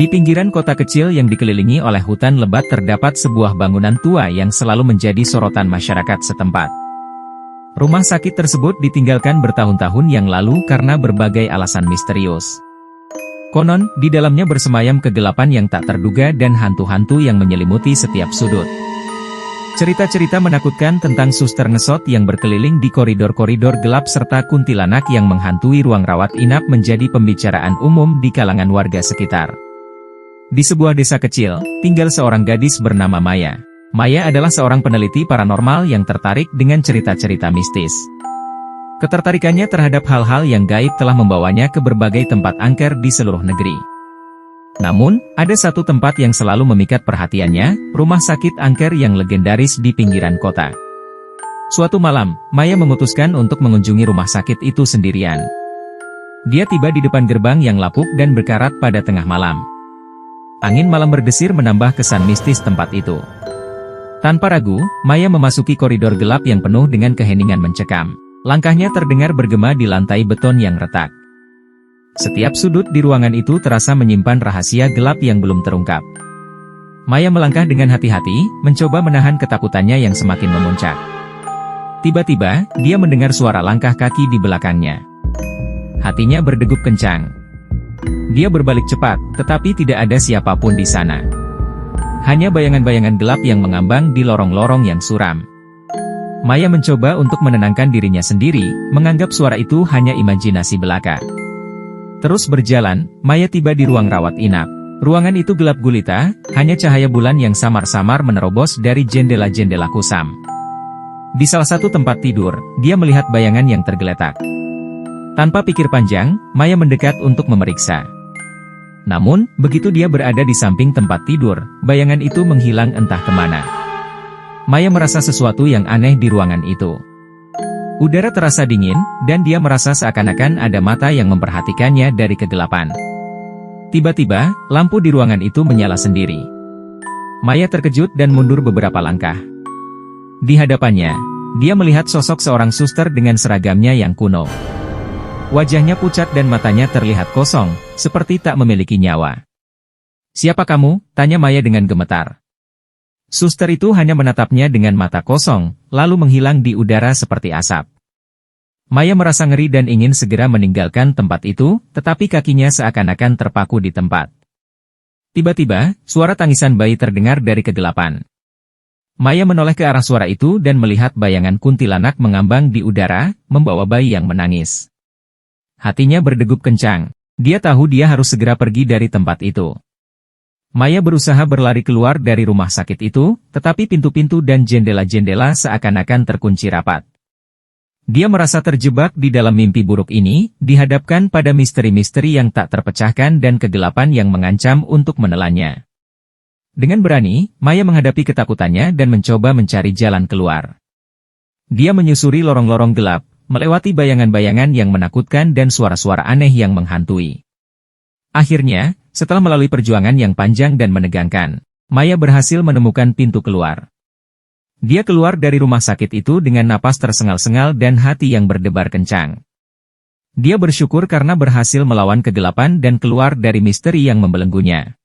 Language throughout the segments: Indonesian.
Di pinggiran kota kecil yang dikelilingi oleh hutan lebat terdapat sebuah bangunan tua yang selalu menjadi sorotan masyarakat setempat. Rumah sakit tersebut ditinggalkan bertahun-tahun yang lalu karena berbagai alasan misterius. Konon, di dalamnya bersemayam kegelapan yang tak terduga dan hantu-hantu yang menyelimuti setiap sudut. Cerita-cerita menakutkan tentang suster ngesot yang berkeliling di koridor-koridor gelap serta kuntilanak yang menghantui ruang rawat inap menjadi pembicaraan umum di kalangan warga sekitar. Di sebuah desa kecil, tinggal seorang gadis bernama Maya. Maya adalah seorang peneliti paranormal yang tertarik dengan cerita-cerita mistis. Ketertarikannya terhadap hal-hal yang gaib telah membawanya ke berbagai tempat angker di seluruh negeri. Namun, ada satu tempat yang selalu memikat perhatiannya, rumah sakit angker yang legendaris di pinggiran kota. Suatu malam, Maya memutuskan untuk mengunjungi rumah sakit itu sendirian. Dia tiba di depan gerbang yang lapuk dan berkarat pada tengah malam. Angin malam berdesir menambah kesan mistis tempat itu. Tanpa ragu, Maya memasuki koridor gelap yang penuh dengan keheningan mencekam. Langkahnya terdengar bergema di lantai beton yang retak. Setiap sudut di ruangan itu terasa menyimpan rahasia gelap yang belum terungkap. Maya melangkah dengan hati-hati, mencoba menahan ketakutannya yang semakin memuncak. Tiba-tiba, dia mendengar suara langkah kaki di belakangnya. Hatinya berdegup kencang. Dia berbalik cepat, tetapi tidak ada siapapun di sana. Hanya bayangan-bayangan gelap yang mengambang di lorong-lorong yang suram. Maya mencoba untuk menenangkan dirinya sendiri, menganggap suara itu hanya imajinasi belaka. Terus berjalan, Maya tiba di ruang rawat inap. Ruangan itu gelap gulita, hanya cahaya bulan yang samar-samar menerobos dari jendela-jendela kusam. Di salah satu tempat tidur, dia melihat bayangan yang tergeletak. Tanpa pikir panjang, Maya mendekat untuk memeriksa. Namun, begitu dia berada di samping tempat tidur, bayangan itu menghilang entah kemana. Maya merasa sesuatu yang aneh di ruangan itu. Udara terasa dingin, dan dia merasa seakan-akan ada mata yang memperhatikannya dari kegelapan. Tiba-tiba, lampu di ruangan itu menyala sendiri. Maya terkejut dan mundur beberapa langkah. Di hadapannya, dia melihat sosok seorang suster dengan seragamnya yang kuno. Wajahnya pucat dan matanya terlihat kosong, seperti tak memiliki nyawa. "Siapa kamu?" tanya Maya dengan gemetar. Suster itu hanya menatapnya dengan mata kosong, lalu menghilang di udara seperti asap. Maya merasa ngeri dan ingin segera meninggalkan tempat itu, tetapi kakinya seakan-akan terpaku di tempat. Tiba-tiba, suara tangisan bayi terdengar dari kegelapan. Maya menoleh ke arah suara itu dan melihat bayangan kuntilanak mengambang di udara, membawa bayi yang menangis. Hatinya berdegup kencang. Dia tahu dia harus segera pergi dari tempat itu. Maya berusaha berlari keluar dari rumah sakit itu, tetapi pintu-pintu dan jendela-jendela seakan-akan terkunci rapat. Dia merasa terjebak di dalam mimpi buruk ini, dihadapkan pada misteri-misteri yang tak terpecahkan dan kegelapan yang mengancam untuk menelannya. Dengan berani, Maya menghadapi ketakutannya dan mencoba mencari jalan keluar. Dia menyusuri lorong-lorong gelap, melewati bayangan-bayangan yang menakutkan dan suara-suara aneh yang menghantui. Akhirnya, setelah melalui perjuangan yang panjang dan menegangkan, Maya berhasil menemukan pintu keluar. Dia keluar dari rumah sakit itu dengan napas tersengal-sengal dan hati yang berdebar kencang. Dia bersyukur karena berhasil melawan kegelapan dan keluar dari misteri yang membelenggunya.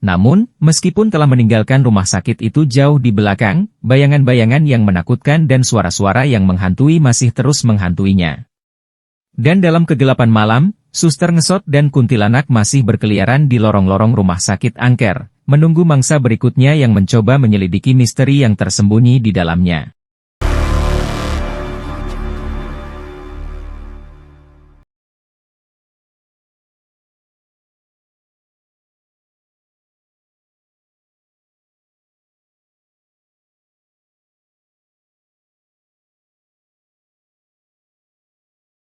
Namun, meskipun telah meninggalkan rumah sakit itu jauh di belakang, bayangan-bayangan yang menakutkan dan suara-suara yang menghantui masih terus menghantuinya. Dan dalam kegelapan malam, suster ngesot dan kuntilanak masih berkeliaran di lorong-lorong rumah sakit angker, menunggu mangsa berikutnya yang mencoba menyelidiki misteri yang tersembunyi di dalamnya.